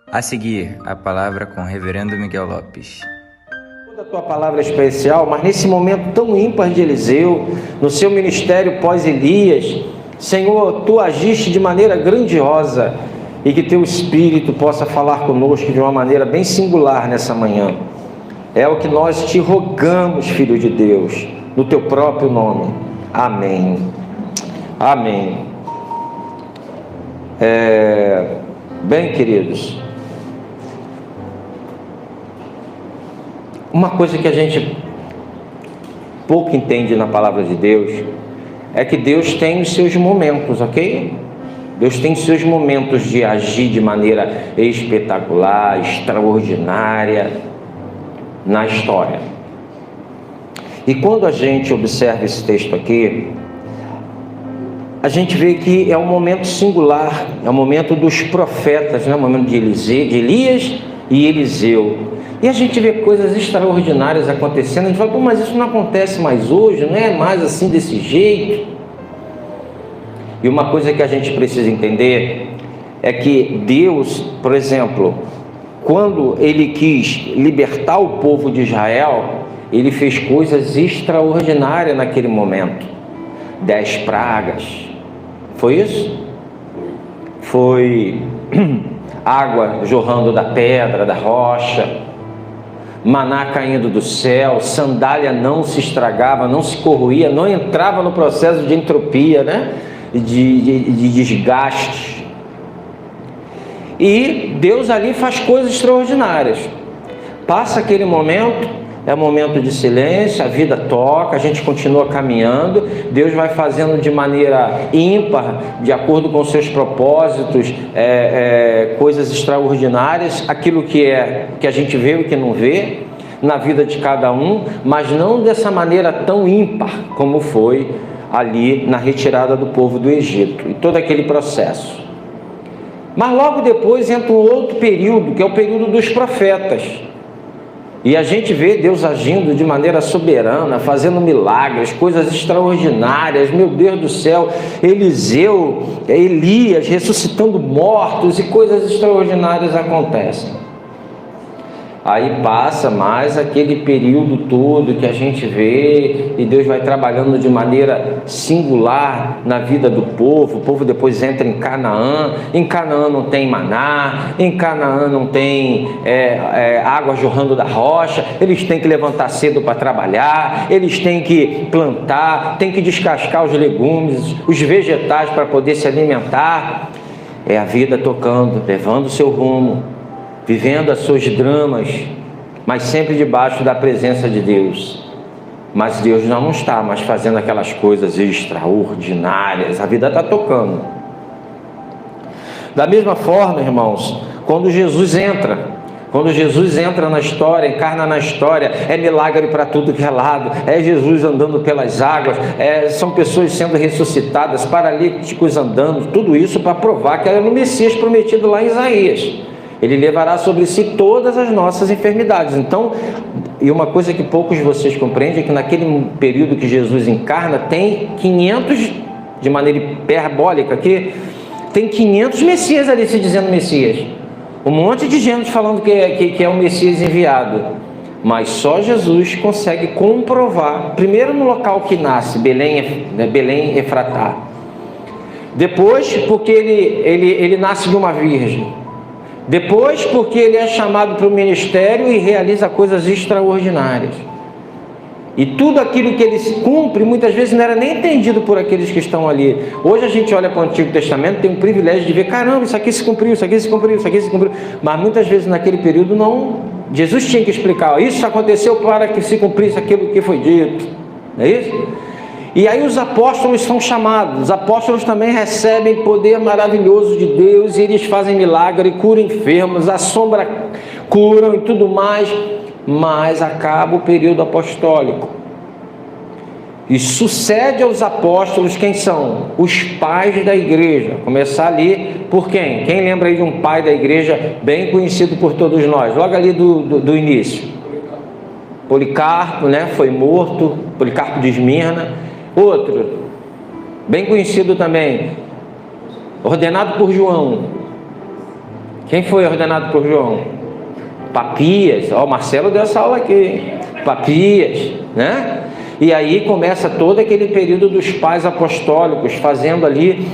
A seguir, a palavra com o reverendo Miguel Lopes. Toda a tua palavra é especial, mas nesse momento tão ímpar de Eliseu, no seu ministério pós-Elias, Senhor, tu agiste de maneira grandiosa e que teu Espírito possa falar conosco de uma maneira bem singular nessa manhã. É o que nós te rogamos, Filho de Deus, no teu próprio nome. Amém. Amém. Bem, queridos, uma coisa que a gente pouco entende na palavra de Deus é que Deus tem os seus momentos, ok? Deus tem os seus momentos de agir de maneira espetacular, extraordinária na história. E quando a gente observa esse texto aqui, a gente vê que é um momento singular, é o momento dos profetas, né? O momento de Elias e Eliseu. E a gente vê coisas extraordinárias acontecendo. A gente fala, mas isso não acontece mais hoje, não é mais assim desse jeito. E uma coisa que a gente precisa entender é que Deus, por exemplo, quando Ele quis libertar o povo de Israel, Ele fez coisas extraordinárias naquele momento. 10 pragas. Foi isso? Foi água jorrando da pedra, da rocha, maná caindo do céu, sandália não se estragava, não se corroía, não entrava no processo de entropia, né? de desgaste. E Deus ali faz coisas extraordinárias. Passa aquele momento, é momento de silêncio, a vida toca, a gente continua caminhando, Deus vai fazendo de maneira ímpar, de acordo com seus propósitos, coisas extraordinárias, aquilo que a gente vê e que não vê na vida de cada um, mas não dessa maneira tão ímpar como foi ali na retirada do povo do Egito e todo aquele processo. Mas logo depois entra um outro período, que é o período dos profetas. E a gente vê Deus agindo de maneira soberana, fazendo milagres, coisas extraordinárias, meu Deus do céu, Eliseu, Elias ressuscitando mortos e coisas extraordinárias acontecem. Aí passa mais aquele período todo que a gente vê e Deus vai trabalhando de maneira singular na vida do povo. O povo depois entra em Canaã não tem maná, em Canaã não tem água jorrando da rocha, eles têm que levantar cedo para trabalhar, eles têm que plantar, têm que descascar os legumes, os vegetais para poder se alimentar. É a vida tocando, levando o seu rumo, vivendo as suas dramas, mas sempre debaixo da presença de Deus. Mas Deus não está mais fazendo aquelas coisas extraordinárias, a vida está tocando. Da mesma forma, irmãos, quando Jesus entra na história, encarna na história, é milagre para tudo que é lado, é Jesus andando pelas águas, são pessoas sendo ressuscitadas, paralíticos andando, tudo isso para provar que era o Messias prometido lá em Isaías. Ele levará sobre si todas as nossas enfermidades. Então, e uma coisa que poucos de vocês compreendem é que naquele período que Jesus encarna, tem 500, de maneira hiperbólica aqui, tem 500 Messias ali se dizendo Messias. Um monte de gente falando que é o Messias enviado. Mas só Jesus consegue comprovar, primeiro no local que nasce, Belém Efratá. Depois, porque ele nasce de uma virgem. Depois, porque ele é chamado para o ministério e realiza coisas extraordinárias. E tudo aquilo que ele cumpre, muitas vezes não era nem entendido por aqueles que estão ali. Hoje a gente olha para o Antigo Testamento, tem um privilégio de ver, caramba, isso aqui se cumpriu, isso aqui se cumpriu, isso aqui se cumpriu. Mas muitas vezes naquele período não. Jesus tinha que explicar, isso aconteceu para que se cumprisse aquilo que foi dito. Não é isso? E aí os apóstolos são chamados, os apóstolos também recebem poder maravilhoso de Deus, e eles fazem milagre, curam enfermos, assombram, curam e tudo mais, mas acaba o período apostólico. E sucede aos apóstolos quem são? Os pais da igreja. Começar ali por quem? Quem lembra aí de um pai da igreja bem conhecido por todos nós? Logo ali do início. Policarpo, né? Foi morto, Policarpo de Esmirna. Outro, bem conhecido também, ordenado por João. Quem foi ordenado por João? Papias. Ó, o Marcelo deu essa aula aqui. Papias, né? E aí começa todo aquele período dos pais apostólicos, fazendo ali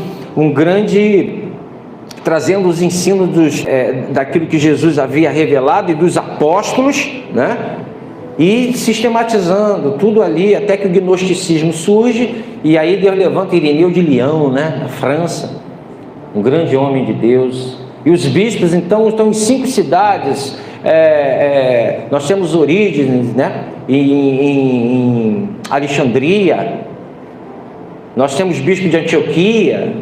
trazendo os ensinos daquilo que Jesus havia revelado e dos apóstolos, né? E sistematizando tudo ali, até que o gnosticismo surge, e aí Deus levanta Irineu de Lyon, né? Na França, um grande homem de Deus. E os bispos então estão em 5 cidades. Nós temos Orígenes, né? Em Alexandria, nós temos bispo de Antioquia,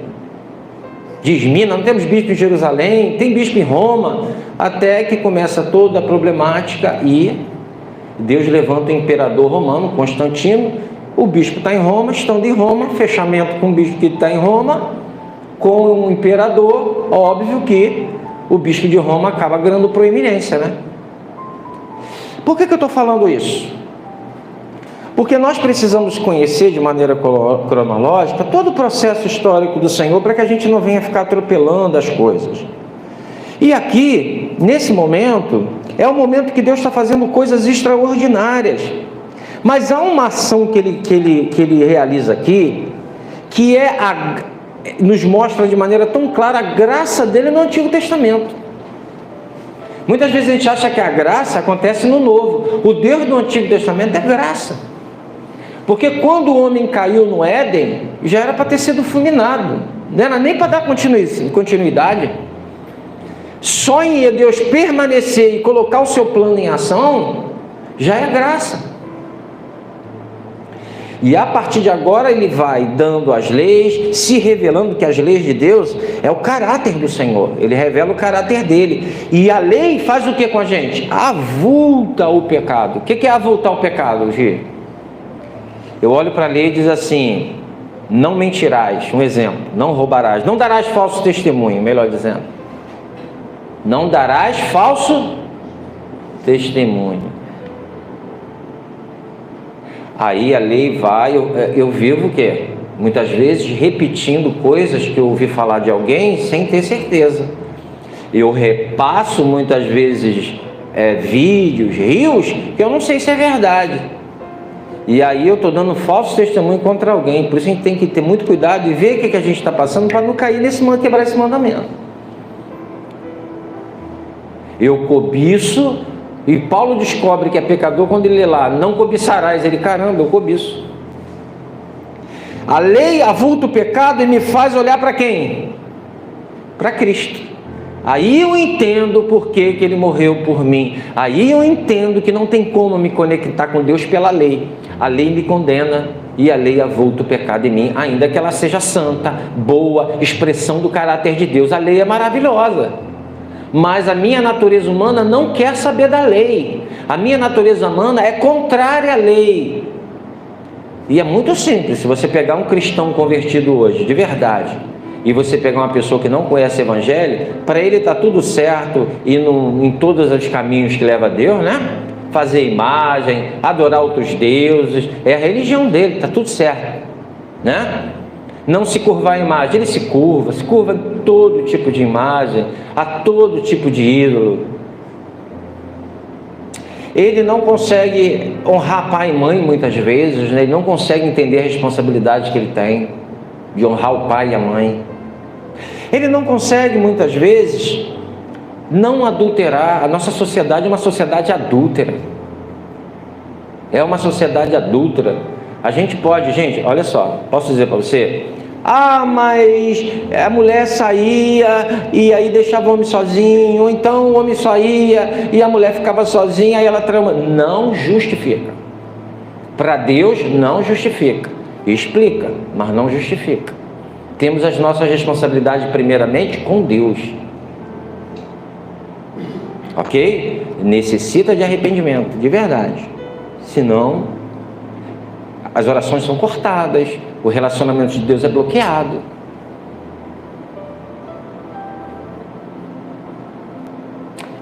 de Esmina, não temos bispo em Jerusalém, tem bispo em Roma, até que começa toda a problemática e Deus levanta o imperador romano, Constantino. O bispo está em Roma, estando em Roma, fechamento com o bispo que está em Roma, com o imperador, óbvio que o bispo de Roma acaba ganhando proeminência, né? Por que eu estou falando isso? Porque nós precisamos conhecer de maneira cronológica todo o processo histórico do Senhor, para que a gente não venha ficar atropelando as coisas. E aqui, nesse momento, é o momento que Deus está fazendo coisas extraordinárias. Mas há uma ação que ele realiza aqui, que nos mostra de maneira tão clara a graça dele no Antigo Testamento. Muitas vezes a gente acha que a graça acontece no Novo. O Deus do Antigo Testamento é graça. Porque quando o homem caiu no Éden, já era para ter sido fulminado. Não era nem para dar continuidade. Só em Deus permanecer e colocar o seu plano em ação, já é graça. E a partir de agora ele vai dando as leis, se revelando que as leis de Deus é o caráter do Senhor. Ele revela o caráter dele. E a lei faz o que com a gente? Avulta o pecado. O que é avultar o pecado, Gi? Eu olho para a lei e diz assim: não mentirás, um exemplo, não roubarás, não darás falso testemunho, melhor dizendo. Não darás falso testemunho. Aí a lei vai, eu vivo o quê? Muitas vezes repetindo coisas que eu ouvi falar de alguém sem ter certeza. Eu repasso muitas vezes vídeos, rios, que eu não sei se é verdade. E aí eu estou dando falso testemunho contra alguém. Por isso a gente tem que ter muito cuidado e ver o que a gente está passando para não cair quebrar esse mandamento. Eu cobiço. E Paulo descobre que é pecador quando ele lê lá: não cobiçarás. Ele: caramba, eu cobiço. A lei avulta o pecado e me faz olhar para quem? Para Cristo. Aí eu entendo por que ele morreu por mim. Aí eu entendo que não tem como me conectar com Deus pela lei. A lei me condena e a lei avulta o pecado em mim, ainda que ela seja santa, boa, expressão do caráter de Deus. A lei é maravilhosa. Mas a minha natureza humana não quer saber da lei. A minha natureza humana é contrária à lei. E é muito simples. Se você pegar um cristão convertido hoje, de verdade, e você pegar uma pessoa que não conhece o Evangelho, para ele está tudo certo, e em todos os caminhos que leva a Deus, né? Fazer imagem, adorar outros deuses, é a religião dele, está tudo certo, né? Não se curvar a imagem, ele se curva em todo tipo de imagem, a todo tipo de ídolo. Ele não consegue honrar pai e mãe muitas vezes, né? Ele não consegue entender a responsabilidade que ele tem de honrar o pai e a mãe. Ele não consegue muitas vezes não adulterar. A nossa sociedade é uma sociedade adúltera. É uma sociedade adúltera. A gente pode, gente, olha só, posso dizer para você: ah, mas a mulher saía e aí deixava o homem sozinho, ou então o homem saía e a mulher ficava sozinha e ela trama. Não justifica. Para Deus não justifica. Explica, mas não justifica. Temos as nossas responsabilidades primeiramente com Deus. Ok? Necessita de arrependimento, de verdade. Senão, as orações são cortadas, o relacionamento de Deus é bloqueado.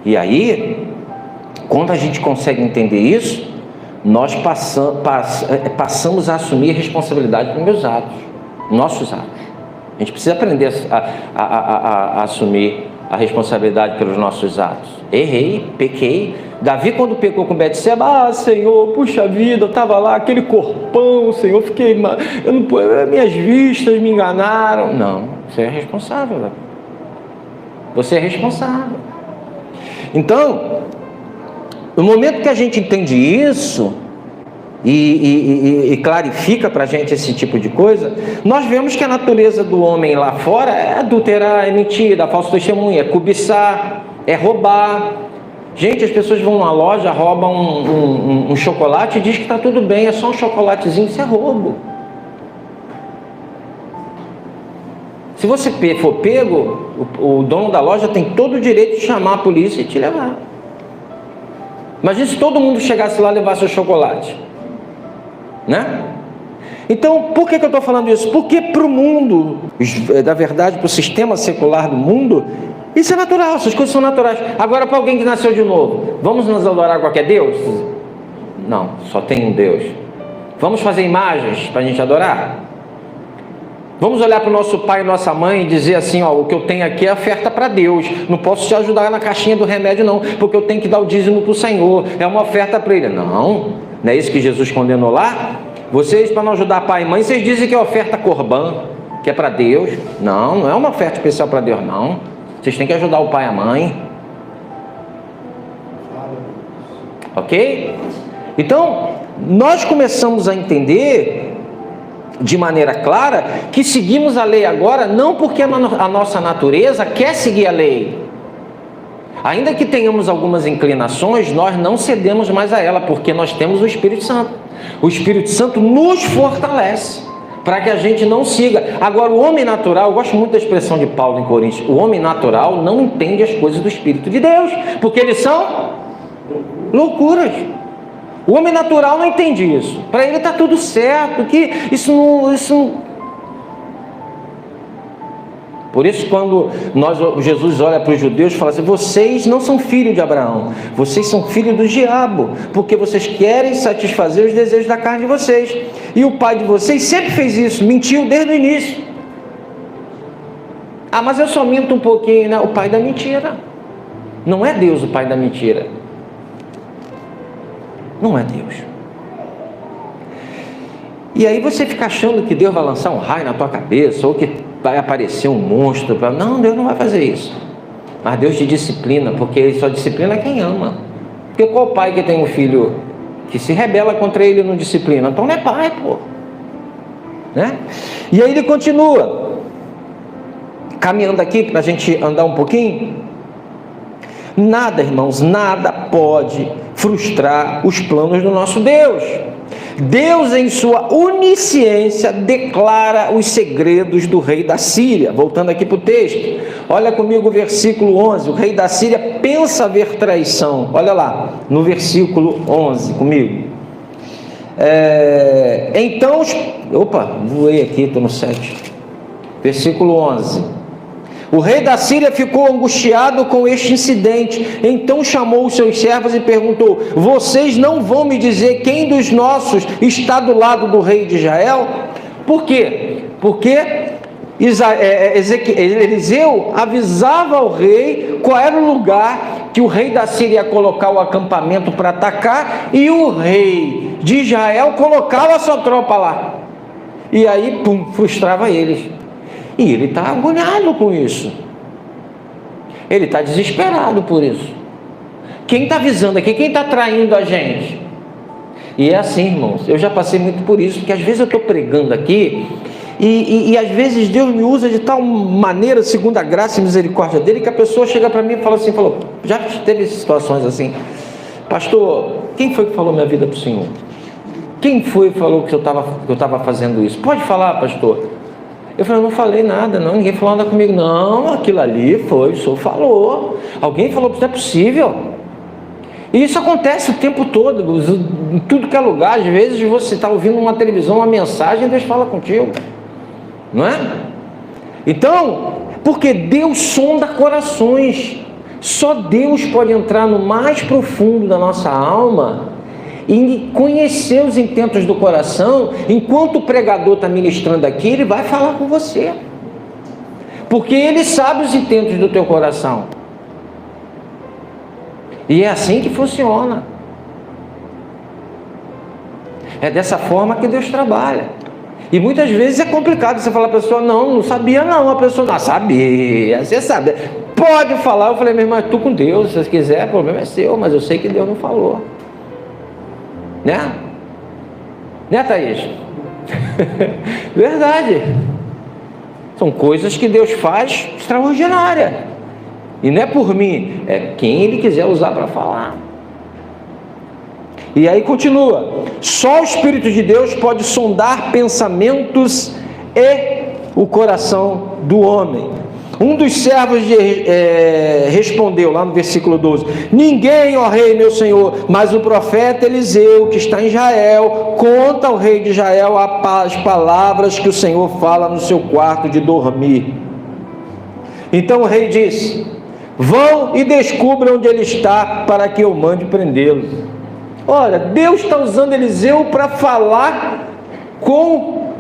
E aí, quando a gente consegue entender isso, nós passamos a assumir a responsabilidade pelos meus atos, nossos atos. A gente precisa aprender a assumir a responsabilidade pelos nossos atos. Errei, pequei. Davi, quando pecou com Betseba, Senhor, puxa vida, eu estava lá, aquele corpão, Senhor, minhas vistas me enganaram. Não, você é responsável, Davi. Você é responsável. Então, no momento que a gente entende isso e clarifica para a gente esse tipo de coisa, nós vemos que a natureza do homem lá fora é adulterar, é mentir, dar falso testemunho, é cobiçar, é roubar. Gente, as pessoas vão na loja, roubam um chocolate e diz que está tudo bem, é só um chocolatezinho, isso é roubo. Se você for pego, o dono da loja tem todo o direito de chamar a polícia e te levar. Imagina se todo mundo chegasse lá e levasse o chocolate, né? Então, por que eu estou falando isso? Porque para o mundo, na verdade, para o sistema secular do mundo, isso é natural, essas coisas são naturais. Agora, para alguém que nasceu de novo, vamos nos adorar a qualquer Deus? Não, só tem um Deus. Vamos fazer imagens para a gente adorar? Vamos olhar para o nosso pai e nossa mãe e dizer assim, ó, o que eu tenho aqui é oferta para Deus, não posso te ajudar na caixinha do remédio não, porque eu tenho que dar o dízimo para o Senhor, é uma oferta para Ele. Não é isso que Jesus condenou lá? Vocês, para não ajudar pai e mãe, vocês dizem que é oferta corbã, que é para Deus. Não é uma oferta especial para Deus, não. Vocês têm que ajudar o pai e a mãe. Ok? Então, nós começamos a entender de maneira clara que seguimos a lei agora não porque a nossa natureza quer seguir a lei. Ainda que tenhamos algumas inclinações, nós não cedemos mais a ela, porque nós temos o Espírito Santo. O Espírito Santo nos fortalece para que a gente não siga. Agora, o homem natural, eu gosto muito da expressão de Paulo em Coríntios, o homem natural não entende as coisas do Espírito de Deus, porque eles são loucuras. O homem natural não entende isso. Para ele está tudo certo, que isso não... Por isso, quando Jesus olha para os judeus e fala assim, vocês não são filhos de Abraão, vocês são filhos do diabo, porque vocês querem satisfazer os desejos da carne de vocês. E o pai de vocês sempre fez isso, mentiu desde o início. Ah, mas eu só minto um pouquinho, né? O pai da mentira. Não é Deus o pai da mentira. Não é Deus. E aí você fica achando que Deus vai lançar um raio na tua cabeça, ou que vai aparecer um monstro. Não, Deus não vai fazer isso. Mas Deus te disciplina, porque Ele só disciplina quem ama. Porque qual pai que tem um filho que se rebela contra ele e não disciplina? Então não é pai, pô. Né? E aí ele continua, caminhando aqui para a gente andar um pouquinho. Nada, irmãos, nada pode frustrar os planos do nosso Deus. Deus, em sua onisciência, declara os segredos do rei da Síria. Voltando aqui para o texto, olha comigo o versículo 11. O rei da Síria pensa haver traição. Olha lá, no versículo 11 comigo. Então, voei aqui, estou no 7. Versículo 11. O rei da Síria ficou angustiado com este incidente, então chamou os seus servos e perguntou, vocês não vão me dizer quem dos nossos está do lado do rei de Israel? Por quê? Porque Eliseu avisava ao rei qual era o lugar que o rei da Síria ia colocar o acampamento para atacar, e o rei de Israel colocava a sua tropa lá, e aí, frustrava eles. E ele está agoniado com isso. Ele está desesperado por isso. Quem está avisando aqui? Quem está traindo a gente? E é assim, irmãos. Eu já passei muito por isso, porque às vezes eu estou pregando aqui e às vezes Deus me usa de tal maneira, segundo a graça e misericórdia dele, que a pessoa chega para mim e fala assim, já teve situações assim, pastor, quem foi que falou minha vida para o senhor? Quem foi que falou que eu estava fazendo isso? Pode falar, pastor. Eu falei, eu não falei nada, não, ninguém falou nada comigo. Não, aquilo ali foi, o senhor falou. Alguém falou que isso é possível. E isso acontece o tempo todo, em tudo que é lugar. Às vezes você está ouvindo uma televisão, uma mensagem, e Deus fala contigo. Não é? Então, porque Deus sonda corações. Só Deus pode entrar no mais profundo da nossa alma e conhecer os intentos do coração. Enquanto o pregador está ministrando aqui, ele vai falar com você. porque Ele sabe os intentos do teu coração. E é assim que funciona. É dessa forma que Deus trabalha. E muitas vezes é complicado você falar a pessoa, não sabia não. A pessoa, não sabia, você sabe. Pode falar. Eu falei, meu irmão, tu com Deus, se você quiser, o problema é seu, mas eu sei que Deus não falou. Né? Né, Thaís? Verdade. São coisas que Deus faz extraordinárias. E não é por mim, é quem Ele quiser usar para falar. E aí continua: só o Espírito de Deus pode sondar pensamentos e o coração do homem. Um dos servos respondeu lá no versículo 12: ninguém, ó rei, meu senhor, mas o profeta Eliseu, que está em Israel, conta ao rei de Israel as palavras que o Senhor fala no seu quarto de dormir. Então o rei disse: vão e descubram onde ele está, para que eu mande prendê-lo. Olha, Deus está usando Eliseu para falar com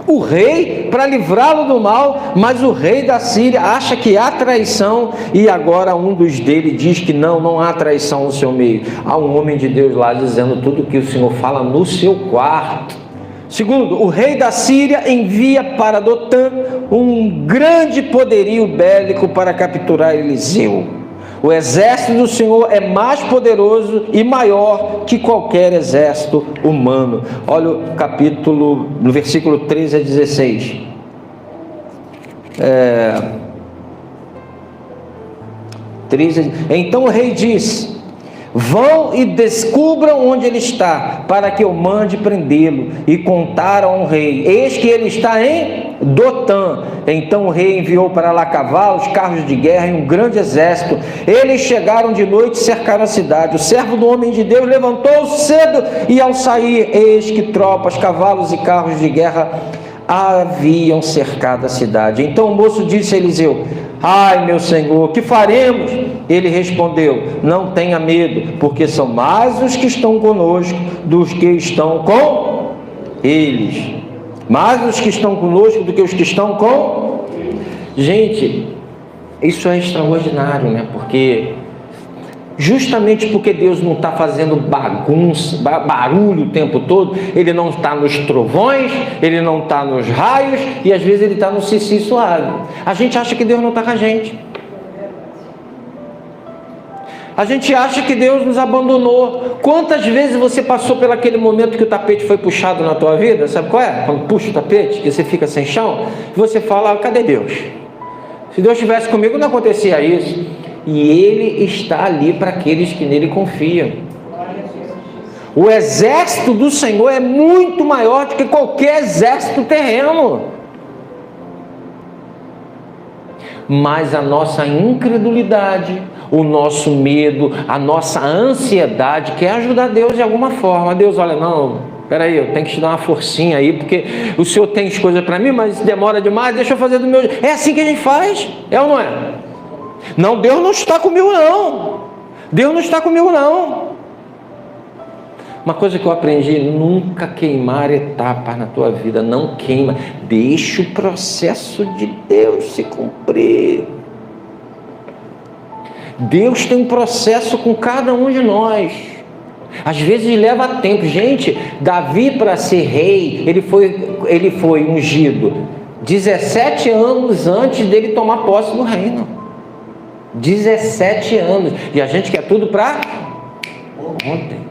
o rei, para livrá-lo do mal, mas o rei da Síria acha que há traição, e agora um dos dele diz que não há traição no seu meio. Há um homem de Deus lá dizendo tudo o que o Senhor fala no seu quarto. Segundo, o rei da Síria envia para Dotã um grande poderio bélico para capturar Eliseu. O exército do Senhor é mais poderoso e maior que qualquer exército humano. Olha o capítulo, no versículo 13 a 16. Então o rei disse: vão e descubram onde ele está, para que eu mande prendê-lo. E contaram ao rei: eis que ele está em Dotã. Então o rei enviou para lá cavalos, carros de guerra e um grande exército. Eles chegaram de noite e cercaram a cidade. O servo do homem de Deus levantou-se cedo, e ao sair, eis que tropas, cavalos e carros de guerra haviam cercado a cidade. Então o moço disse a Eliseu: ai, meu senhor, que faremos? Ele respondeu: não tenha medo, porque são mais os que estão conosco dos que estão com eles. Mais os que estão conosco do que os que estão com... Gente, isso é extraordinário, né? Porque justamente porque Deus não está fazendo bagunça, barulho o tempo todo, Ele não está nos trovões, Ele não está nos raios, e às vezes Ele está no cici suave. A gente acha que Deus não está com a gente. A gente acha que Deus nos abandonou. Quantas vezes você passou por aquele momento que o tapete foi puxado na tua vida? Sabe qual é? Quando puxa o tapete, que você fica sem chão, você fala: cadê Deus? Se Deus estivesse comigo, não acontecia isso. E Ele está ali para aqueles que nele confiam. O exército do Senhor é muito maior do que qualquer exército terreno. Mas a nossa incredulidade, o nosso medo, a nossa ansiedade quer ajudar Deus de alguma forma. Deus, olha, não, peraí, eu tenho que te dar uma forcinha aí, porque o Senhor tem as coisas para mim, mas demora demais, deixa eu fazer do meu jeito. É assim que a gente faz, é ou não é? Não, Deus não está comigo não. Deus não está comigo não. Uma coisa que eu aprendi: nunca queimar etapas na tua vida. Não queima, deixa o processo de Deus se cumprir. Deus tem um processo com cada um de nós. Às vezes leva tempo. Gente, Davi, para ser rei, ele foi ungido 17 anos antes dele tomar posse do reino. 17 anos. E a gente quer tudo para ontem.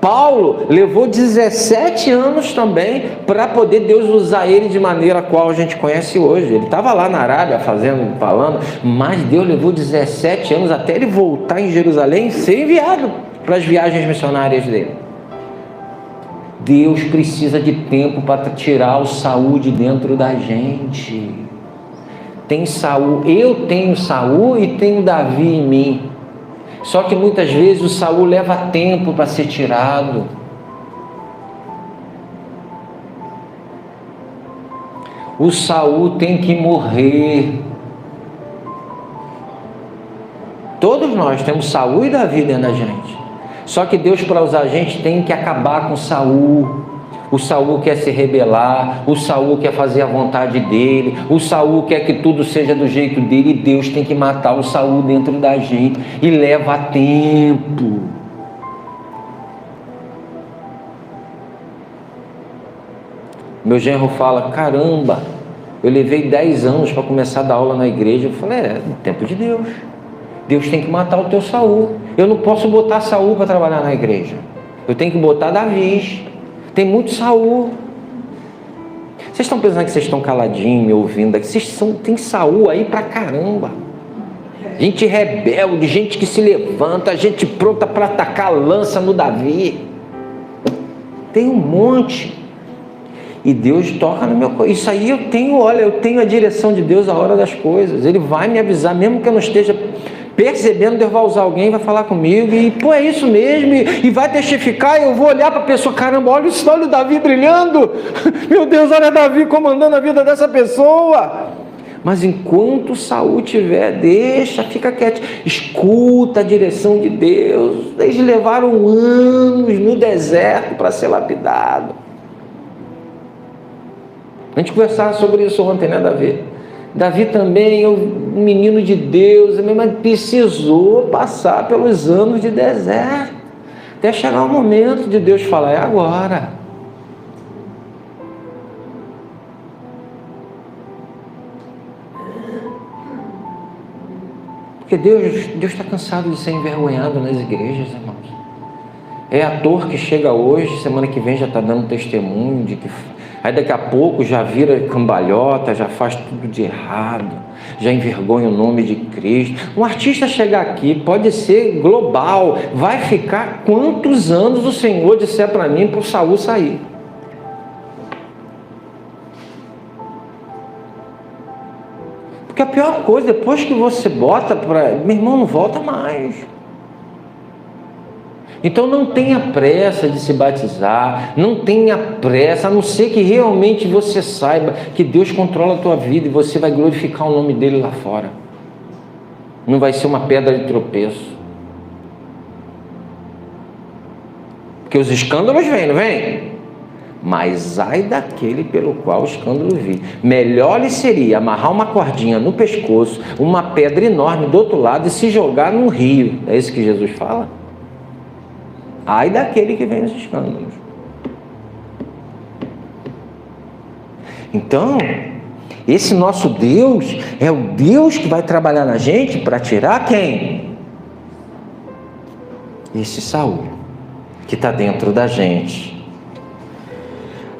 Paulo levou 17 anos também para poder Deus usar ele de maneira a qual a gente conhece hoje. Ele estava lá na Arábia falando, mas Deus levou 17 anos até ele voltar em Jerusalém e ser enviado para as viagens missionárias dele. Deus precisa de tempo para tirar o Saul de dentro da gente. Tem Saul, eu tenho Saul e tenho Davi em mim. Só que muitas vezes o Saul leva tempo para ser tirado. O Saul tem que morrer. Todos nós temos Saul e Davi dentro da gente. Só que Deus, para usar a gente, tem que acabar com Saul. O Saul quer se rebelar, o Saul quer fazer a vontade dele, o Saul quer que tudo seja do jeito dele, e Deus tem que matar o Saul dentro da gente, e leva tempo. Meu genro fala, caramba, eu levei 10 anos para começar a dar aula na igreja. Eu falei, no tempo de Deus. Deus tem que matar o teu Saul. Eu não posso botar Saul para trabalhar na igreja. Eu tenho que botar Davi. Tem muito Saul. Vocês estão pensando que vocês estão caladinhos, me ouvindo? Tem Saul aí pra caramba. Gente rebelde, gente que se levanta, gente pronta para atacar a lança no Davi. Tem um monte. E Deus toca no meu coração. Isso aí eu tenho a direção de Deus a hora das coisas. Ele vai me avisar, mesmo que eu não esteja percebendo, Deus vai usar alguém, vai falar comigo, e pô, é isso mesmo, e vai testificar, e eu vou olhar para a pessoa, caramba, olha o Davi brilhando, meu Deus, olha Davi comandando a vida dessa pessoa. Mas enquanto Saul tiver, fica quieto, escuta a direção de Deus. Eles levaram anos no deserto para ser lapidado. A gente conversava sobre isso ontem, né, Davi? Davi também, um menino de Deus, mas precisou passar pelos anos de deserto, até chegar o momento de Deus falar, é agora. Porque Deus está cansado de ser envergonhado nas igrejas, irmãos. É ator que chega hoje, semana que vem já está dando testemunho de que... Aí daqui a pouco já vira cambalhota, já faz tudo de errado, já envergonha o nome de Cristo. Um artista chegar aqui, pode ser global, vai ficar quantos anos o Senhor disser para mim, para o Saul sair? Porque a pior coisa, depois que você bota para... Meu irmão, não volta mais. Então não tenha pressa de se batizar, não tenha pressa, a não ser que realmente você saiba que Deus controla a tua vida e você vai glorificar o nome dele lá fora. Não vai ser uma pedra de tropeço. Porque os escândalos vêm, não vêm? Mas ai daquele pelo qual o escândalo vir. Melhor lhe seria amarrar uma cordinha no pescoço, uma pedra enorme do outro lado e se jogar num rio. É isso que Jesus fala? Ai daquele que vem nos escândalos. Então, esse nosso Deus é o Deus que vai trabalhar na gente para tirar quem? Esse Saul, que está dentro da gente.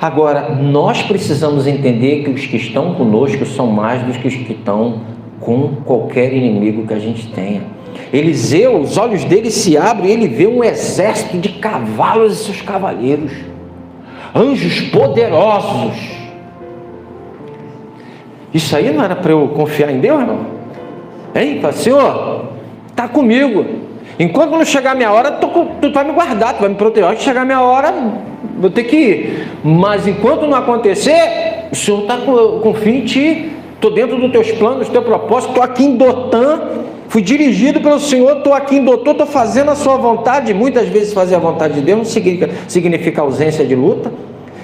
Agora, nós precisamos entender que os que estão conosco são mais do que os que estão com qualquer inimigo que a gente tenha. Eliseu, os olhos dele se abrem e ele vê um exército de cavalos e seus cavaleiros, anjos poderosos. Isso aí não era para eu confiar em Deus, irmão? Hein? Fala, Senhor, está comigo. Enquanto não chegar a minha hora, tu vai me guardar, tu vai me proteger. Quando chegar a minha hora, vou ter que ir. Mas enquanto não acontecer, o Senhor está com fim em ti. Estou dentro dos teus planos, do teu propósito. Estou aqui em Dotã. Fui dirigido pelo Senhor, estou aqui em Dotã, estou fazendo a sua vontade. Muitas vezes fazer a vontade de Deus não significa ausência de luta.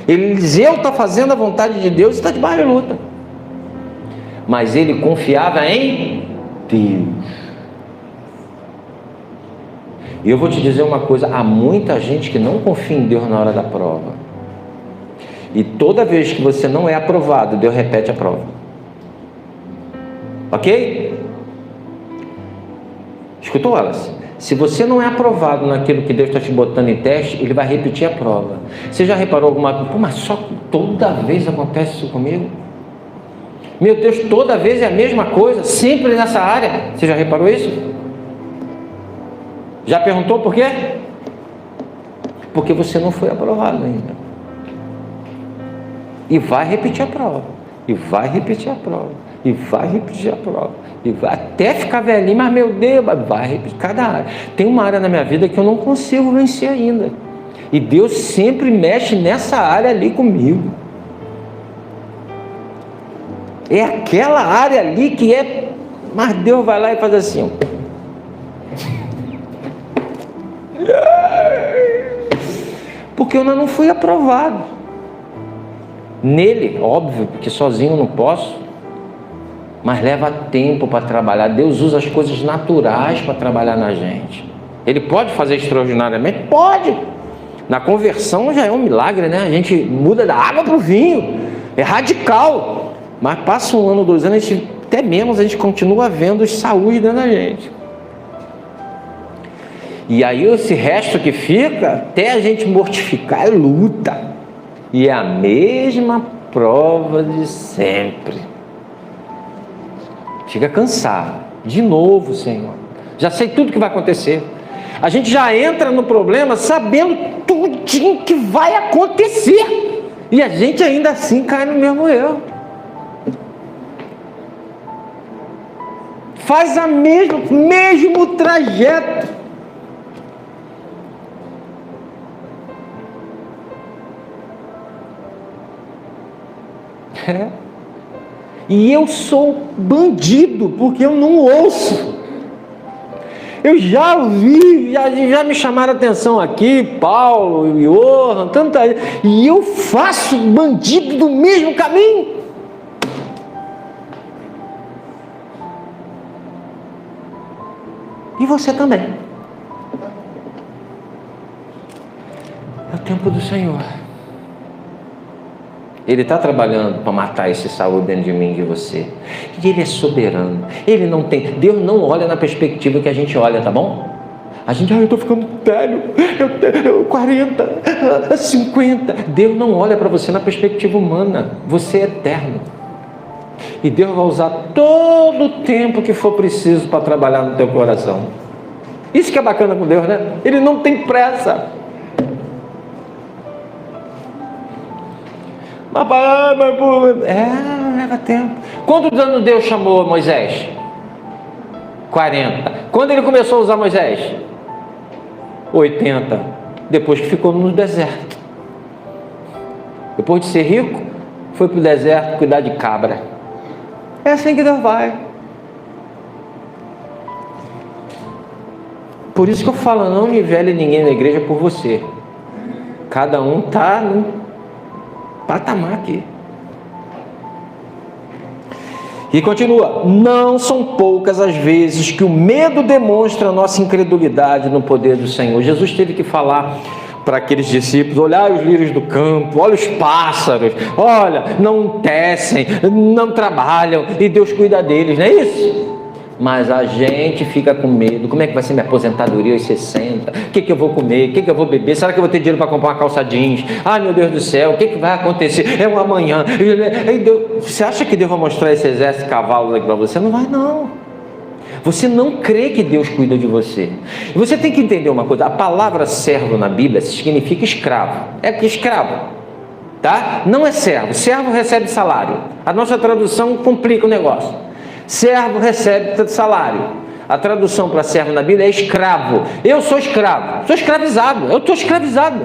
Eliseu está fazendo a vontade de Deus e está debaixo de luta. Mas ele confiava em Deus. E eu vou te dizer uma coisa, há muita gente que não confia em Deus na hora da prova. E toda vez que você não é aprovado, Deus repete a prova. Ok? Escutou, Wallace? Se você não é aprovado naquilo que Deus está te botando em teste, Ele vai repetir a prova. Você já reparou alguma coisa? Pô, mas só toda vez acontece isso comigo? Meu Deus, toda vez é a mesma coisa, sempre nessa área. Você já reparou isso? Já perguntou por quê? Porque você não foi aprovado ainda. E vai repetir a prova. E vai repetir a prova. E vai repetir a prova. E vai até ficar velhinho, mas meu Deus, vai repetir cada área. Tem uma área na minha vida que eu não consigo vencer ainda. E Deus sempre mexe nessa área ali comigo. É aquela área ali que é... Mas Deus vai lá e faz assim, ó. Porque eu ainda não fui aprovado. nele, óbvio, porque sozinho eu não posso, mas leva tempo para trabalhar. Deus usa as coisas naturais para trabalhar na gente. Ele pode fazer extraordinariamente? Pode. Na conversão já é um milagre, né? A gente muda da água para o vinho, é radical, mas passa 1 ano, 2 anos, até menos, a gente continua vendo os saúde dentro da gente. E aí esse resto que fica, até a gente mortificar, é luta. E é a mesma prova de sempre. Fica cansado. De novo, Senhor. Já sei tudo que vai acontecer. A gente já entra no problema sabendo tudinho que vai acontecer. E a gente ainda assim cai no mesmo erro. Faz o mesmo trajeto. E eu sou bandido porque eu não ouço. Eu já ouvi, já me chamaram a atenção aqui, Paulo, Johan, tanta gente, e eu faço bandido do mesmo caminho. E você também. É o tempo do Senhor. Ele está trabalhando para matar esse Saul dentro de mim e de você. E Ele é soberano. Ele não tem... Deus não olha na perspectiva que a gente olha, tá bom? A gente, eu estou ficando velho, eu 40, 50. Deus não olha para você na perspectiva humana. Você é eterno. E Deus vai usar todo o tempo que for preciso para trabalhar no teu coração. Isso que é bacana com Deus, né? Ele não tem pressa. Mas leva tempo. Quantos anos Deus chamou Moisés? 40. Quando ele começou a usar Moisés? 80. Depois que ficou no deserto. Depois de ser rico, foi para o deserto cuidar de cabra. É assim que Deus vai. Por isso que eu falo, não nivele ninguém na igreja por você. Cada um está no patamar aqui. E continua: não são poucas as vezes que o medo demonstra a nossa incredulidade no poder do Senhor. Jesus teve que falar para aqueles discípulos: olhai os lírios do campo, olha os pássaros, olha, não tecem, não trabalham, e Deus cuida deles, não é isso? Mas a gente fica com medo. Como é que vai ser minha aposentadoria aos 60? O que eu vou comer? O que eu vou beber? Será que eu vou ter dinheiro para comprar uma calça jeans? Ai, meu Deus do céu, o que vai acontecer? É um amanhã. E Deus, você acha que Deus vai mostrar esse exército de cavalos aqui para você? Não vai, não. Você não crê que Deus cuida de você. E você tem que entender uma coisa: a palavra servo na Bíblia significa escravo. É que escravo, tá? Não é servo. Servo recebe salário. A nossa tradução complica o negócio. Servo recebe salário. A tradução para servo na Bíblia é escravo. Eu sou escravo, sou escravizado. Eu estou escravizado.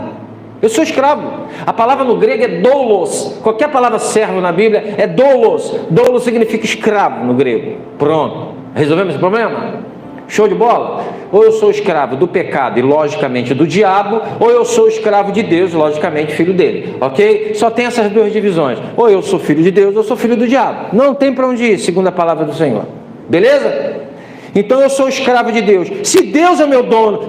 Eu sou escravo. A palavra no grego é doulos. Qualquer palavra servo na Bíblia é doulos. Doulos significa escravo no grego. Pronto. Resolvemos esse problema? Show de bola? Ou eu sou escravo do pecado e logicamente do diabo, ou eu sou escravo de Deus, logicamente filho dele, ok? Só tem essas duas divisões: ou eu sou filho de Deus, ou eu sou filho do diabo. Não tem para onde ir, segundo a palavra do Senhor. Beleza? Então eu sou escravo de Deus. Se Deus é meu dono,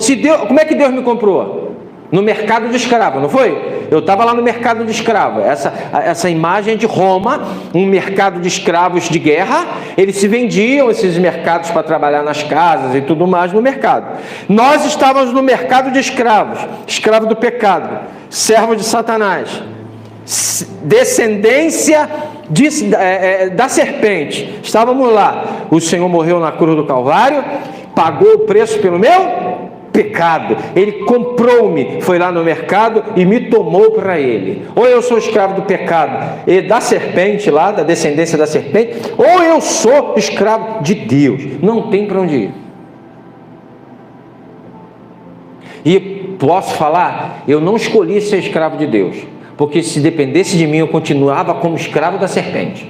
como é que Deus me comprou? No mercado de escravo, não foi? Eu estava lá no mercado de escravo. Essa imagem é de Roma, um mercado de escravos de guerra. Eles se vendiam, esses mercados, para trabalhar nas casas e tudo mais no mercado. Nós estávamos no mercado de escravos, escravo do pecado, servo de Satanás, descendência da serpente. Estávamos lá. O Senhor morreu na cruz do Calvário, pagou o preço pelo meu pecado. Ele comprou-me, foi lá no mercado e me tomou para ele. Ou eu sou escravo do pecado e da serpente lá, da descendência da serpente, ou eu sou escravo de Deus. Não tem para onde ir. E posso falar, eu não escolhi ser escravo de Deus, porque se dependesse de mim eu continuava como escravo da serpente,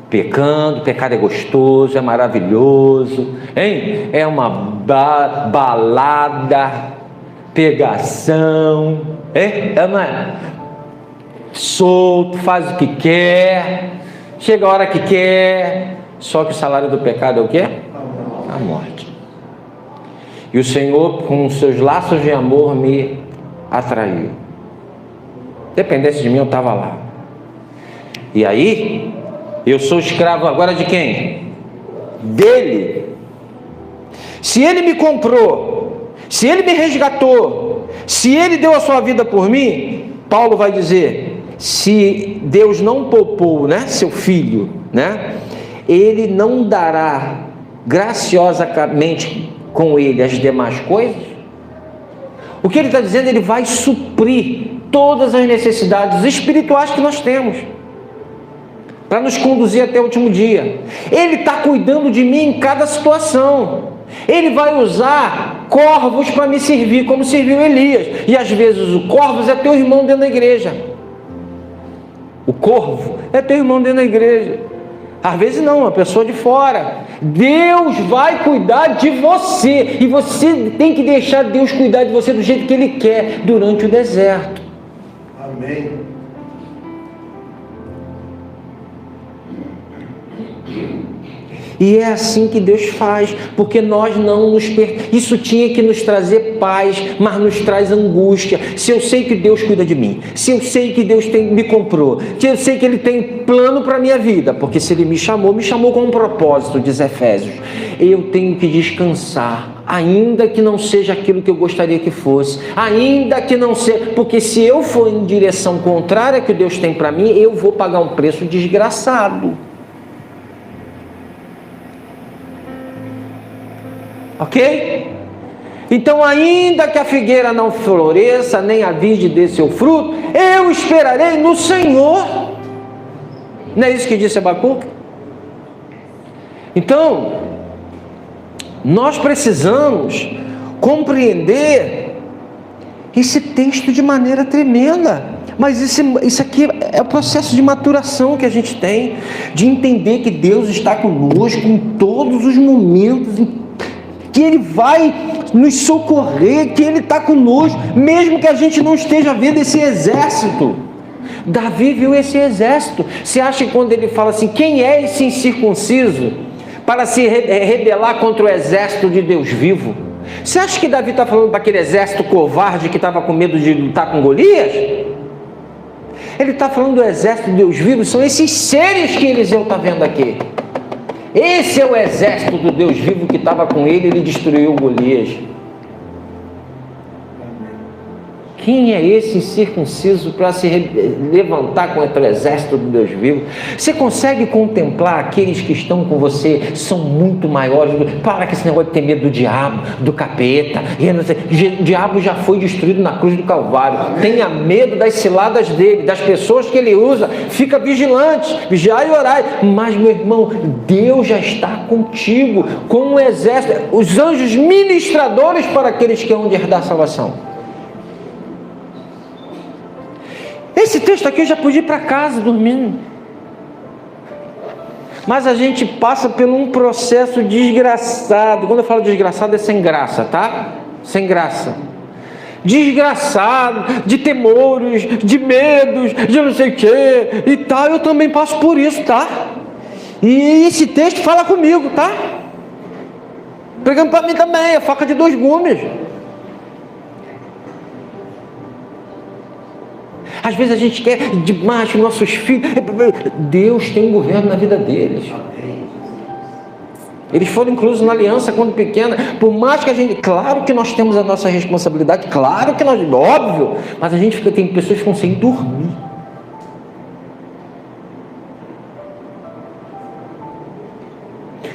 pecando. Pecado é gostoso, é maravilhoso, hein? É uma balada, pegação, hein? É, não é? solto, faz o que quer, chega a hora que quer. Só que o salário do pecado é o quê? A morte. E o Senhor, com os seus laços de amor, me atraiu. Dependesse de mim, eu estava lá. E aí, eu sou escravo agora de quem? Dele. Se ele me comprou, se ele me resgatou, se ele deu a sua vida por mim, Paulo vai dizer, se Deus não poupou, né, seu filho, né, ele não dará graciosamente com ele as demais coisas? O que ele está dizendo? Ele vai suprir todas as necessidades espirituais que nós temos, para nos conduzir até o último dia. Ele está cuidando de mim em cada situação. Ele vai usar corvos para me servir, como serviu Elias. E às vezes o corvo é teu irmão dentro da igreja. O corvo é teu irmão dentro da igreja. Às vezes não, uma pessoa de fora. Deus vai cuidar de você. E você tem que deixar Deus cuidar de você do jeito que Ele quer durante o deserto. Amém. E é assim que Deus faz, porque nós não nos isso tinha que nos trazer paz, mas nos traz angústia. Se eu sei que Deus cuida de mim, se eu sei que Deus me comprou, se eu sei que Ele tem plano para a minha vida, porque se Ele me chamou com um propósito, diz Efésios, eu tenho que descansar, ainda que não seja aquilo que eu gostaria que fosse, ainda que não seja, porque se eu for em direção contrária que Deus tem para mim, eu vou pagar um preço desgraçado. Ok? Então, ainda que a figueira não floresça, nem a vide dê seu fruto, eu esperarei no Senhor. Não é isso que disse Abacuque? Então, nós precisamos compreender esse texto de maneira tremenda. Mas isso aqui é o processo de maturação que a gente tem, de entender que Deus está conosco em todos os momentos, que Ele vai nos socorrer, que Ele está conosco, mesmo que a gente não esteja vendo esse exército. Davi viu esse exército. Você acha que quando ele fala assim, quem é esse incircunciso para se rebelar contra o exército de Deus vivo? Você acha que Davi está falando para aquele exército covarde que estava com medo de lutar com Golias? Ele está falando do exército de Deus vivo, são esses seres que Eliseu está vendo aqui. Esse é o exército do Deus vivo que estava com ele destruiu Golias. Quem é esse incircunciso para se levantar contra o exército do Deus vivo? Você consegue contemplar aqueles que estão com você, são muito maiores? Para com esse negócio de ter medo do diabo, do capeta. O diabo já foi destruído na cruz do Calvário. Tenha medo das ciladas dele, das pessoas que ele usa. Fica vigilante, vigiai e orai. Mas, meu irmão, Deus já está contigo, com um exército, os anjos ministradores para aqueles que hão de herdar a salvação. Esse texto aqui eu já podia ir para casa dormindo. Mas a gente passa por um processo desgraçado. Quando eu falo desgraçado é sem graça, tá? Sem graça. Desgraçado, de temores, de medos, de não sei o que e tal. Eu também passo por isso, tá? E esse texto fala comigo, tá? Pregando para mim também, é faca de dois gumes. Às vezes a gente quer demais que nossos filhos... Deus tem um governo na vida deles. Eles foram inclusos na aliança quando pequena. Por mais que a gente... Claro que nós temos a nossa responsabilidade. Claro que nós... Óbvio. Mas a gente fica... Tem pessoas que ficam sem dormir.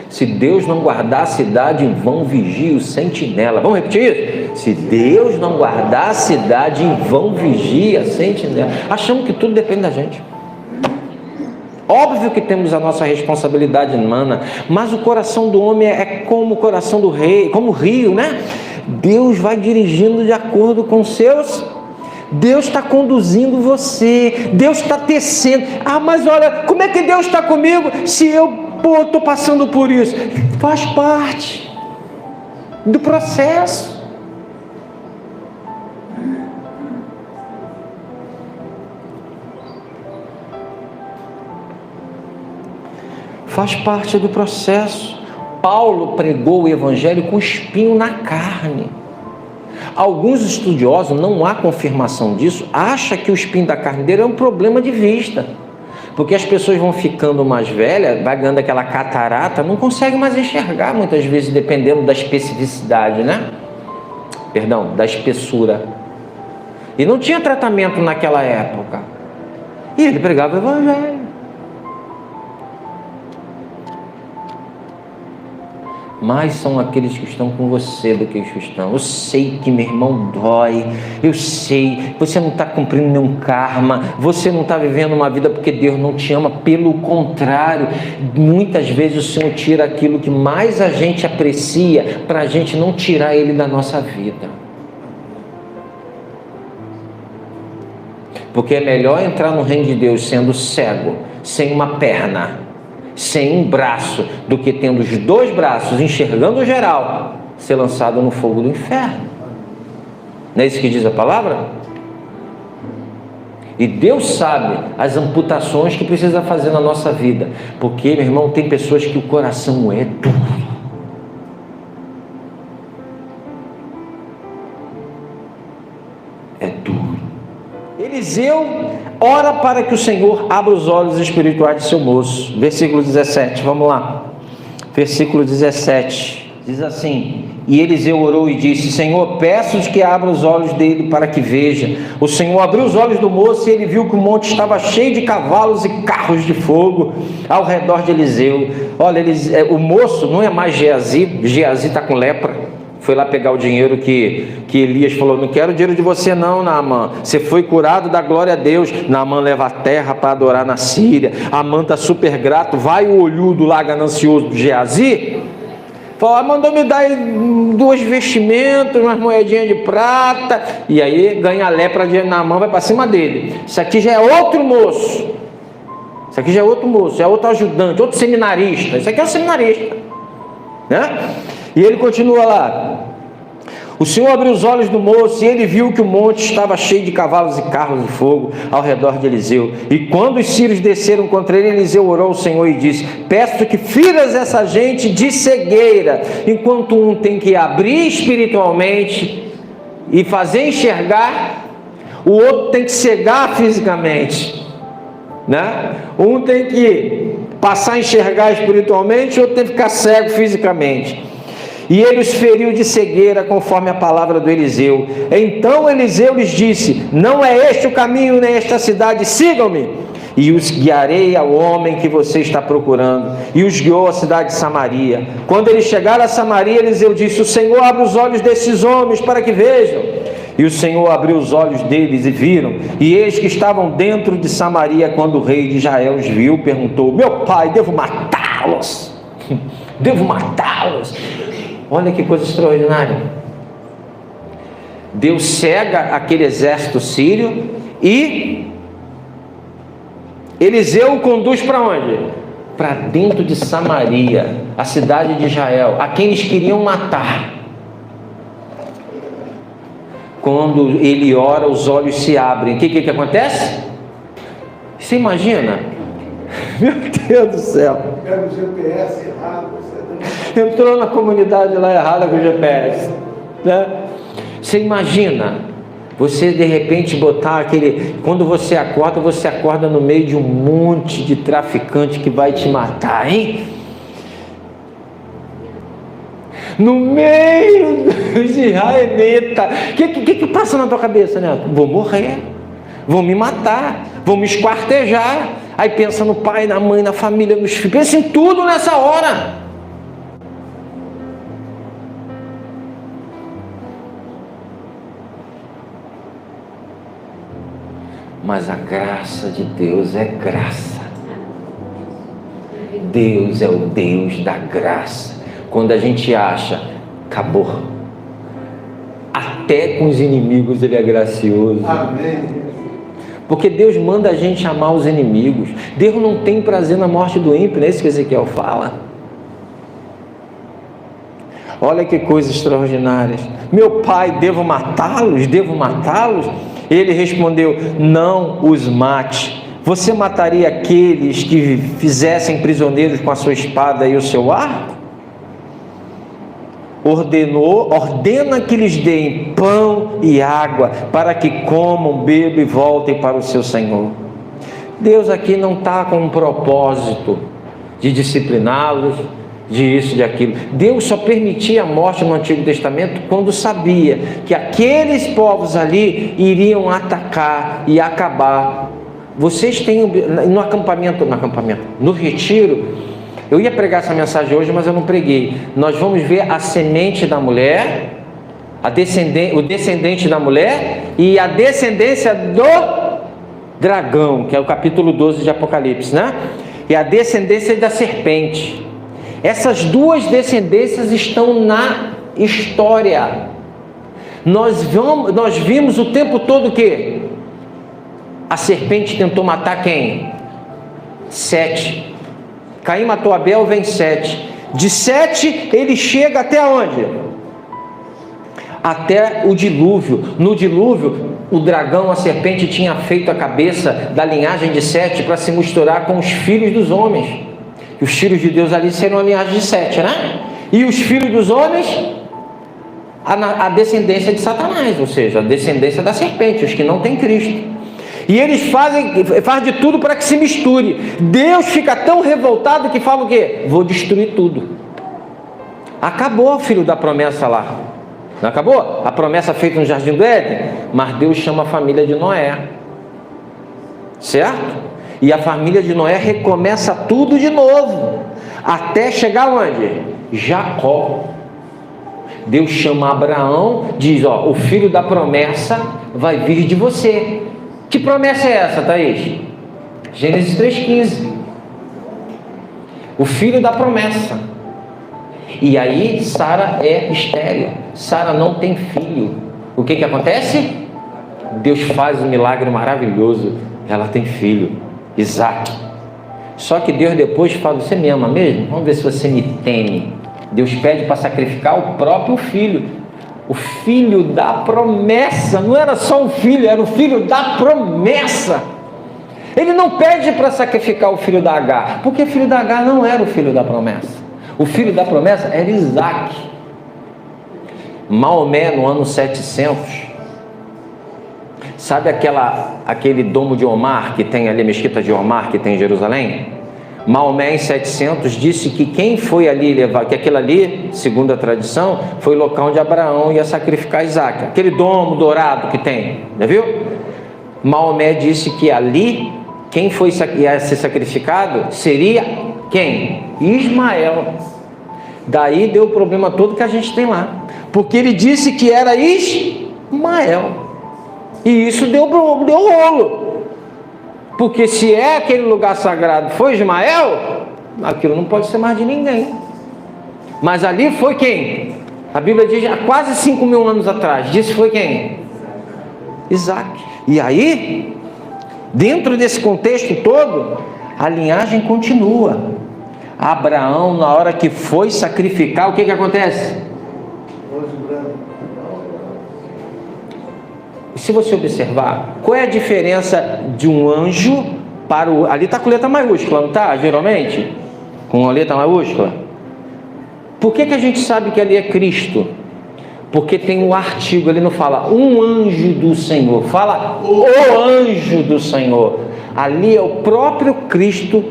Se Deus não guardar a cidade, em vão vigia o sentinela. Vamos repetir isso? Se Deus não guardar a cidade, em vão vigia a sentinela. Achamos que tudo depende da gente. Óbvio que temos a nossa responsabilidade humana, mas o coração do homem é como o coração do rei, como o rio, né? Deus vai dirigindo de acordo com seus... Deus está conduzindo você, Deus está tecendo. Ah, mas olha, como é que Deus está comigo se eu estou passando por isso? Faz parte do processo. Faz parte do processo. Paulo pregou o evangelho com espinho na carne. Alguns estudiosos, não há confirmação disso, acham que o espinho da carne dele é um problema de vista. Porque as pessoas vão ficando mais velhas, vai ganhando aquela catarata, não conseguem mais enxergar muitas vezes, dependendo da especificidade, né? Perdão, da espessura. E não tinha tratamento naquela época. E ele pregava o evangelho. Mais são aqueles que estão com você do que os que estão. Eu sei que, meu irmão, dói. Eu sei, você não está cumprindo nenhum karma. Você não está vivendo uma vida porque Deus não te ama. Pelo contrário, muitas vezes o Senhor tira aquilo que mais a gente aprecia para a gente não tirar Ele da nossa vida. Porque é melhor entrar no reino de Deus sendo cego, sem uma perna, sem um braço, do que tendo os dois braços, enxergando o geral, ser lançado no fogo do inferno. Não é isso que diz a palavra? E Deus sabe as amputações que precisa fazer na nossa vida. Porque, meu irmão, tem pessoas que o coração é duro. É duro. Eliseu ora para que o Senhor abra os olhos espirituais de seu moço. Versículo 17, vamos lá. Versículo 17, diz assim: e Eliseu orou e disse: Senhor, peço-te que abra os olhos dele para que veja. O Senhor abriu os olhos do moço e ele viu que o monte estava cheio de cavalos e carros de fogo ao redor de Eliseu. Olha, o moço não é mais Geazi. Geazi está com lepra. Foi lá pegar o dinheiro que Elias falou: não quero dinheiro de você não, Naamã. Você foi curado, da glória a Deus. Naamã leva a terra para adorar na Síria. Amã está super grato. Vai o olhudo lá, ganancioso do Geazi, falou: mandou me dar 2 vestimentas, umas moedinhas de prata. E aí ganha a lepra de Naamã, vai para cima dele. Isso aqui já é outro moço. Isso aqui já é outro moço, é outro ajudante, outro seminarista. Isso aqui é um seminarista, né? E ele continua lá: o Senhor abriu os olhos do moço e ele viu que o monte estava cheio de cavalos e carros de fogo ao redor de Eliseu. E quando os sírios desceram contra ele, Eliseu orou ao Senhor e disse: peço que firas essa gente de cegueira, enquanto um tem que abrir espiritualmente e fazer enxergar, o outro tem que cegar fisicamente, né? Um tem que passar a enxergar espiritualmente, o outro tem que ficar cego fisicamente. E ele os feriu de cegueira, conforme a palavra do Eliseu. Então Eliseu lhes disse: não é este o caminho, nem esta cidade, sigam-me, e os guiarei ao homem que você está procurando. E os guiou à cidade de Samaria. Quando eles chegaram a Samaria, Eliseu disse: o Senhor abre os olhos desses homens para que vejam. E o Senhor abriu os olhos deles e viram, e eis que estavam dentro de Samaria. Quando o rei de Israel os viu, perguntou: meu pai, devo matá-los? Devo matá-los? Olha que coisa extraordinária. Deus cega aquele exército sírio e Eliseu o conduz para onde? Para dentro de Samaria, a cidade de Israel, a quem eles queriam matar. Quando ele ora, os olhos se abrem. O que acontece? Você imagina? Meu Deus do céu. Pega o GPS errado. Entrou na comunidade lá errada com o GPS, né? Você imagina você de repente botar aquele... Quando você acorda no meio de um monte de traficante que vai te matar, hein? No meio dos israelitas. O que passa na tua cabeça, né? Vou morrer, vão me matar, vão me esquartejar. Aí pensa no pai, na mãe, na família, nos filhos. Pensa em tudo nessa hora. Mas a graça de Deus é graça. Deus é o Deus da graça. Quando a gente acha, acabou. Até com os inimigos Ele é gracioso. Amém. Porque Deus manda a gente amar os inimigos. Deus não tem prazer na morte do ímpio, não é isso que Ezequiel fala? Olha que coisa extraordinária. Meu pai, devo matá-los? Devo matá-los? Ele respondeu: não os mate, Você mataria aqueles que fizessem prisioneiros com a sua espada e o seu arco? Ordena que lhes deem pão e água, para que comam, bebam e voltem para o seu Senhor. Deus aqui não está com um propósito de discipliná-los, de isso, de aquilo. Deus só permitia a morte no Antigo Testamento quando sabia que aqueles povos ali iriam atacar e acabar. Vocês têm no retiro, eu ia pregar essa mensagem hoje, mas eu não preguei. Nós vamos ver a semente da mulher, o descendente da mulher e a descendência do dragão, que é o capítulo 12 de Apocalipse, né? E a descendência da serpente. Essas duas descendências estão na história. Nós vimos o tempo todo que a serpente tentou matar quem? 7. Caim matou Abel, vem 7. De 7 ele chega até onde? Até o dilúvio. No dilúvio, o dragão, a serpente, tinha feito a cabeça da linhagem de 7 para se misturar com os filhos dos homens. E os filhos de Deus ali seriam a linhagem de 7, né? E os filhos dos homens, a descendência de Satanás, ou seja, a descendência da serpente, os que não têm Cristo. E eles fazem de tudo para que se misture. Deus fica tão revoltado que fala o quê? Vou destruir tudo. Acabou o filho da promessa lá. Não acabou? A promessa feita no Jardim do Éden. Mas Deus chama a família de Noé. Certo? E a família de Noé recomeça tudo de novo. Até chegar onde? Jacó. Deus chama Abraão, diz, ó, o filho da promessa vai vir de você. Que promessa é essa, Thaís? Gênesis 3,15. O filho da promessa. E aí Sara é estéril. Sara não tem filho. O que acontece? Deus faz um milagre maravilhoso. Ela tem filho, Isaac. Só que Deus depois fala, você me ama mesmo? Vamos ver se você me teme. Deus pede para sacrificar o próprio filho. O filho da promessa, não era só um filho, era o filho da promessa. Ele não pede para sacrificar o filho da Agar, porque o filho da Agar não era o filho da promessa. O filho da promessa era Isaac. Maomé, no ano 700, sabe aquele domo de Omar, que tem ali, a mesquita de Omar, que tem em Jerusalém? Maomé, em 700, disse que quem foi ali levar, que aquilo ali, segundo a tradição, foi o local onde Abraão ia sacrificar Isaac. Aquele domo dourado que tem, já viu? Maomé disse que ali, quem ia ser sacrificado seria quem? Ismael. Daí deu o problema todo que a gente tem lá. Porque ele disse que era Ismael. E isso deu rolo. Porque se é aquele lugar sagrado foi Ismael, aquilo não pode ser mais de ninguém. Mas ali foi quem? A Bíblia diz há quase 5.000 anos atrás. Disse foi quem? Isaac. E aí, dentro desse contexto todo, a linhagem continua. Abraão, na hora que foi sacrificar, o que acontece? Se você observar, qual é a diferença de um anjo para o... Ali está com letra maiúscula, não está? Geralmente? Com a letra maiúscula. Por que a gente sabe que ali é Cristo? Porque tem um artigo, ele não fala um anjo do Senhor, fala o anjo do Senhor. Ali é o próprio Cristo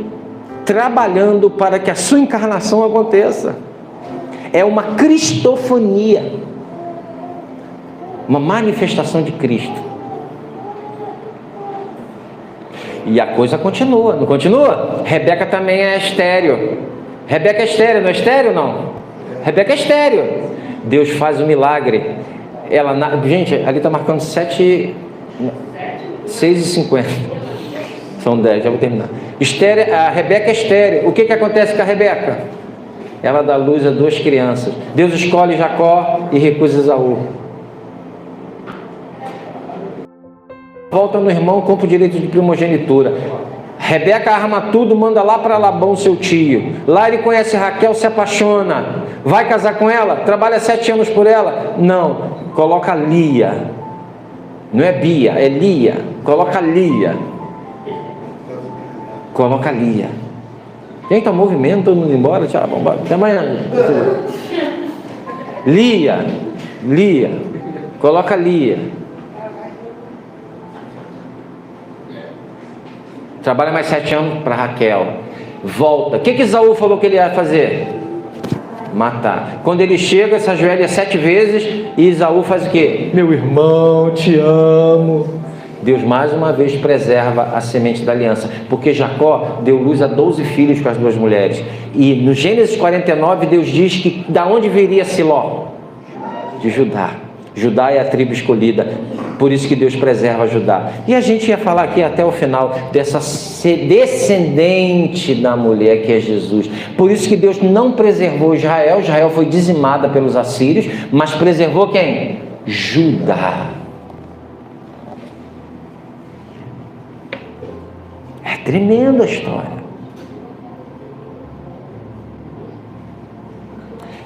trabalhando para que a sua encarnação aconteça. É uma cristofonia. Uma manifestação de Cristo. E a coisa continua, não continua? Rebeca também é estéril. Rebeca é estéril, não é estéril não? Rebeca é estéril. Deus faz um milagre. Gente, ali está marcando 6h50. São 10, já vou terminar. A Rebeca é estéril. O que acontece com a Rebeca? Ela dá luz a 2 crianças. Deus escolhe Jacó e recusa Esaú. Volta no irmão, compra o direito de primogenitura. Rebeca arma tudo, manda lá para Labão, seu tio. Lá ele conhece Raquel, se apaixona. Vai casar com ela? Trabalha 7 anos por ela? Não. Coloca Lia. Não é Bia, é Lia. Coloca Lia. Coloca Lia. Gente, tá movimento, todo mundo embora. Tchau, vamos embora. Até amanhã. Lia. Coloca Lia. Trabalha mais 7 anos para Raquel. Volta. O que Esaú falou que ele ia fazer? Matar. Quando ele chega, se ajoelha 7 vezes e Esaú faz o quê? Meu irmão, te amo. Deus mais uma vez preserva a semente da aliança, porque Jacó deu luz a 12 filhos com as 2 mulheres. E no Gênesis 49, Deus diz que da onde viria Siló? De Judá. Judá é a tribo escolhida, por isso que Deus preserva Judá. E a gente ia falar aqui até o final dessa descendente da mulher que é Jesus. Por isso que Deus não preservou Israel. Israel foi dizimada pelos assírios, mas preservou quem? Judá. É tremenda a história.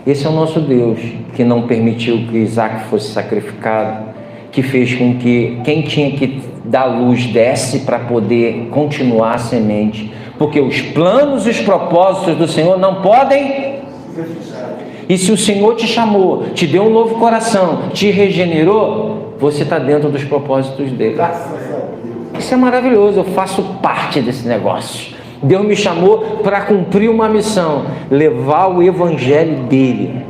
Esse é o nosso Deus, que não permitiu que Isaac fosse sacrificado, que fez com que quem tinha que dar luz desse para poder continuar a semente, porque os planos e os propósitos do Senhor não podem. E se o Senhor te chamou, te deu um novo coração, te regenerou, você está dentro dos propósitos dele. Isso é maravilhoso, eu faço parte desse negócio. Deus me chamou para cumprir uma missão, levar o evangelho dele,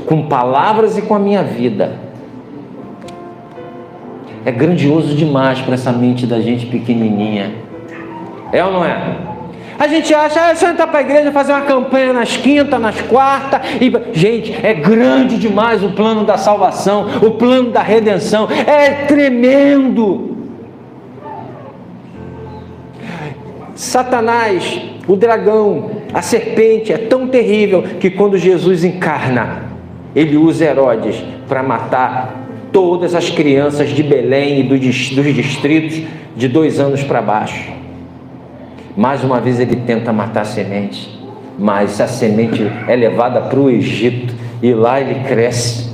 com palavras e com a minha vida. É grandioso demais para essa mente da gente pequenininha. É ou não é? A gente acha, você entra para a igreja fazer uma campanha nas quintas, nas quartas. Gente, é grande demais o plano da salvação, o plano da redenção. É tremendo. Satanás, o dragão, a serpente é tão terrível que quando Jesus encarna, ele usa Herodes para matar todas as crianças de Belém e dos distritos de 2 anos para baixo. Mais uma vez ele tenta matar a semente, mas a semente é levada para o Egito e lá ele cresce.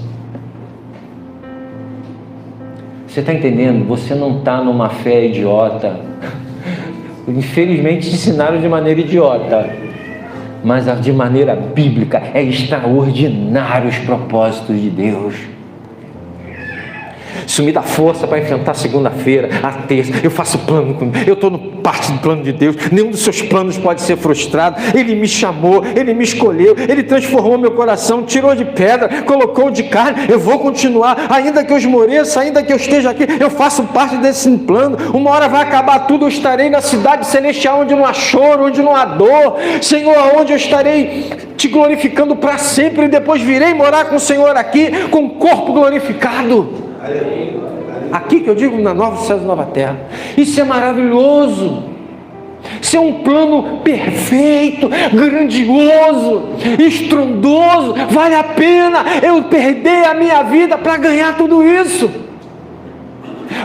Você está entendendo? Você não está numa fé idiota. Infelizmente ensinaram de maneira idiota, mas de maneira bíblica. É extraordinário os propósitos de Deus. Isso me dá força para enfrentar a segunda-feira, a terça. Eu faço plano, eu estou no parte do plano de Deus. Nenhum dos seus planos pode ser frustrado. Ele me chamou, Ele me escolheu, Ele transformou meu coração, tirou de pedra, colocou de carne. Eu vou continuar, ainda que eu esmoreça, ainda que eu esteja aqui, eu faço parte desse plano. Uma hora vai acabar tudo, eu estarei na cidade celestial, onde não há choro, onde não há dor. Senhor, onde eu estarei te glorificando para sempre, e depois virei morar com o Senhor aqui, com o corpo glorificado. Aqui que eu digo, na nova céu e nova terra. Isso é maravilhoso. Isso é um plano perfeito, grandioso, estrondoso. Vale a pena eu perder a minha vida para ganhar tudo isso.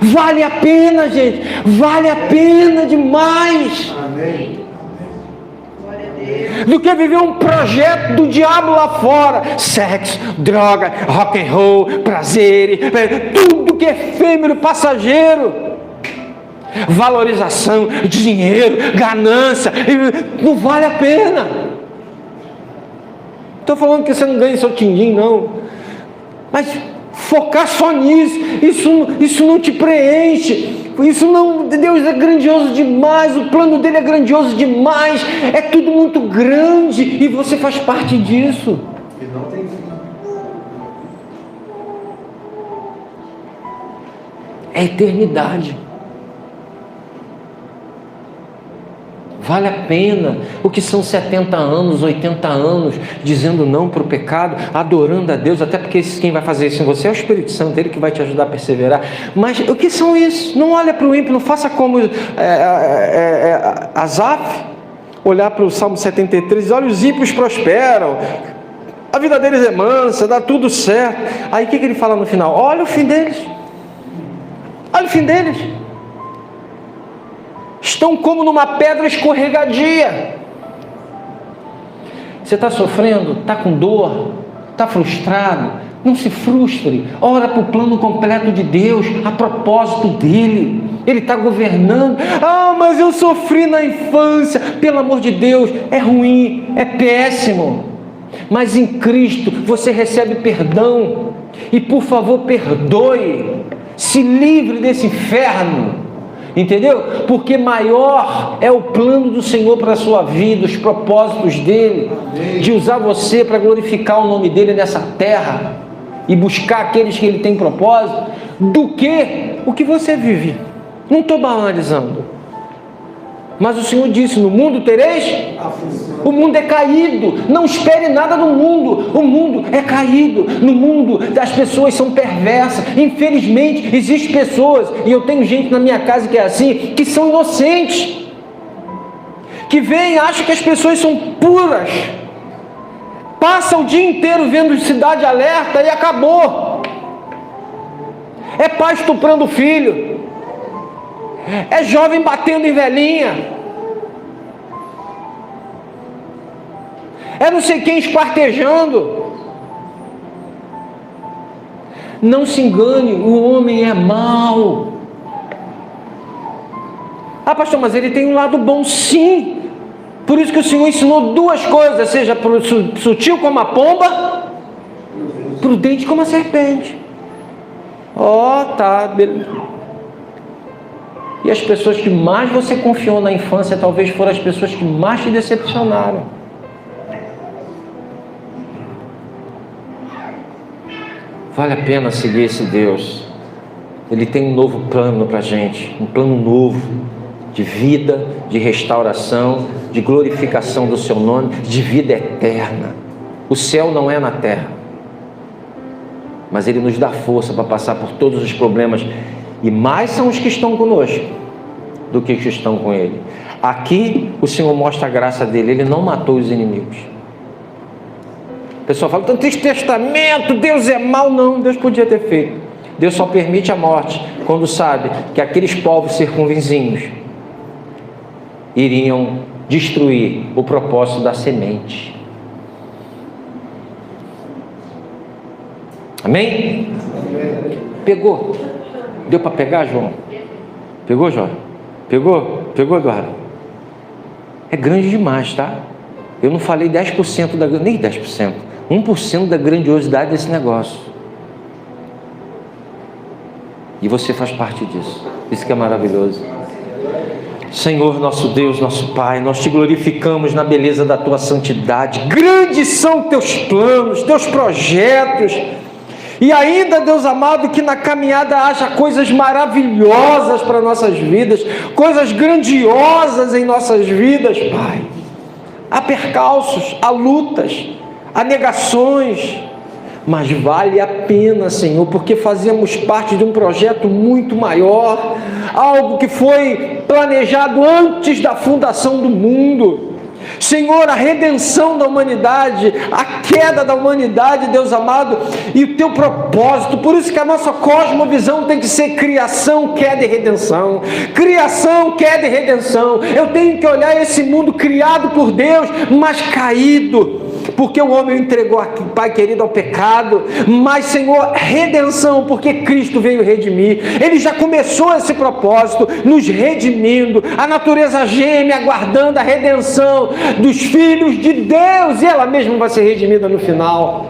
Vale a pena, gente. Vale a pena demais. Amém. Do que viver um projeto do diabo lá fora. Sexo, droga, rock and roll, prazer, tudo que é efêmero, passageiro, valorização, dinheiro, ganância. Não vale a pena. Estou falando que você não ganha seu din-din, não, mas focar só nisso, isso não te preenche. Isso não, Deus é grandioso demais, o plano dele é grandioso demais, é tudo muito grande e você faz parte disso. E não tem fim. É eternidade. Vale a pena. O que são 70 anos, 80 anos, dizendo não para o pecado, adorando a Deus, até porque quem vai fazer isso em você é o Espírito Santo, Ele que vai te ajudar a perseverar. Mas o que são isso? Não olha para o ímpio, não faça como Asaf, olhar para o Salmo 73, olha, os ímpios prosperam, a vida deles é mansa, dá tudo certo. Aí o que ele fala no final? Olha o fim deles. Olha o fim deles. Estão como numa pedra escorregadia. Você está sofrendo? Está com dor? Está frustrado? Não se frustre, ora para o plano completo de Deus, a propósito dEle. Ele está governando. Ah, mas eu sofri na infância. Pelo amor de Deus, é ruim, é péssimo. Mas em Cristo você recebe perdão. E por favor, perdoe. Se livre desse inferno. Entendeu? Porque maior é o plano do Senhor para a sua vida, os propósitos dEle, de usar você para glorificar o nome dEle nessa terra e buscar aqueles que Ele tem propósito, do que o que você vive. Não estou banalizando. Mas o Senhor disse, no mundo tereis? O mundo é caído. Não espere nada do mundo. O mundo é caído. No mundo as pessoas são perversas. Infelizmente existem pessoas, e eu tenho gente na minha casa que é assim, que são inocentes, que vêm e acham que as pessoas são puras, passa o dia inteiro vendo Cidade Alerta e acabou. É pai estuprando o filho, é jovem batendo em velhinha, é não sei quem esquartejando. Não se engane, o homem é mau. Ah, pastor, mas ele tem um lado bom, sim. Por isso que o Senhor ensinou duas coisas, seja sutil como a pomba, prudente como a serpente. Tá, beleza. E as pessoas que mais você confiou na infância, talvez foram as pessoas que mais te decepcionaram. Vale a pena seguir esse Deus. Ele tem um novo plano para a gente, um plano novo, de vida, de restauração, de glorificação do seu nome, de vida eterna. O céu não é na terra, mas Ele nos dá força para passar por todos os problemas, e mais são os que estão conosco do que os que estão com Ele. Aqui o Senhor mostra a graça dEle. Ele não matou os inimigos. O pessoal fala, no Antigo Testamento Deus é mau. Não, Deus podia ter feito. Deus só permite a morte quando sabe que aqueles povos circunvizinhos iriam destruir o propósito da semente. Amém? Pegou? Deu para pegar, João? Pegou, João? Pegou? Pegou, Eduardo? É grande demais, tá? Eu não falei 10% nem 10%, 1% da grandiosidade desse negócio. E você faz parte disso. Isso que é maravilhoso. Senhor, nosso Deus, nosso Pai, nós te glorificamos na beleza da tua santidade. Grandes são teus planos, teus projetos. E ainda, Deus amado, que na caminhada haja coisas maravilhosas para nossas vidas, coisas grandiosas em nossas vidas, Pai. Há percalços, há lutas, há negações, mas vale a pena, Senhor, porque fazemos parte de um projeto muito maior, algo que foi planejado antes da fundação do mundo. Senhor, a redenção da humanidade, a queda da humanidade, Deus amado, e o teu propósito. Por isso que a nossa cosmovisão tem que ser criação, queda e redenção. Criação, queda e redenção. Eu tenho que olhar esse mundo criado por Deus, mas caído, porque o homem entregou, Pai querido, ao pecado. Mas, Senhor, redenção, porque Cristo veio redimir. Ele já começou esse propósito, nos redimindo. A natureza geme, aguardando a redenção dos filhos de Deus, e ela mesma vai ser redimida no final.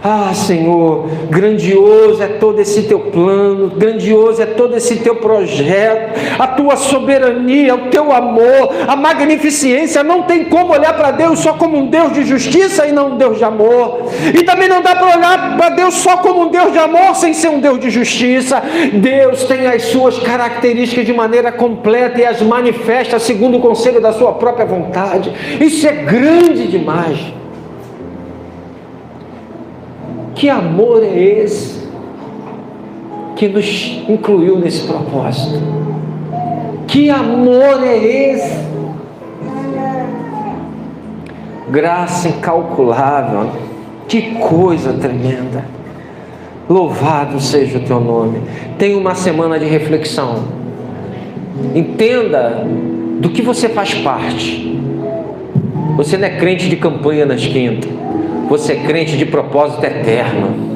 Ah, Senhor, grandioso é todo esse teu plano, grandioso é todo esse teu projeto, a tua soberania, o teu amor, a magnificência. Não tem como olhar para Deus só como um Deus de justiça e não um Deus de amor, e também não dá para olhar para Deus só como um Deus de amor sem ser um Deus de justiça. Deus tem as suas características de maneira completa e as manifesta segundo o conselho da sua própria vontade. Isso é grande demais. Que amor é esse que nos incluiu nesse propósito? Que amor é esse? Graça incalculável. Que coisa tremenda. Louvado seja o teu nome. Tenha uma semana de reflexão. Entenda do que você faz parte. Você não é crente de campanha nas quintas. Você é crente de propósito eterno.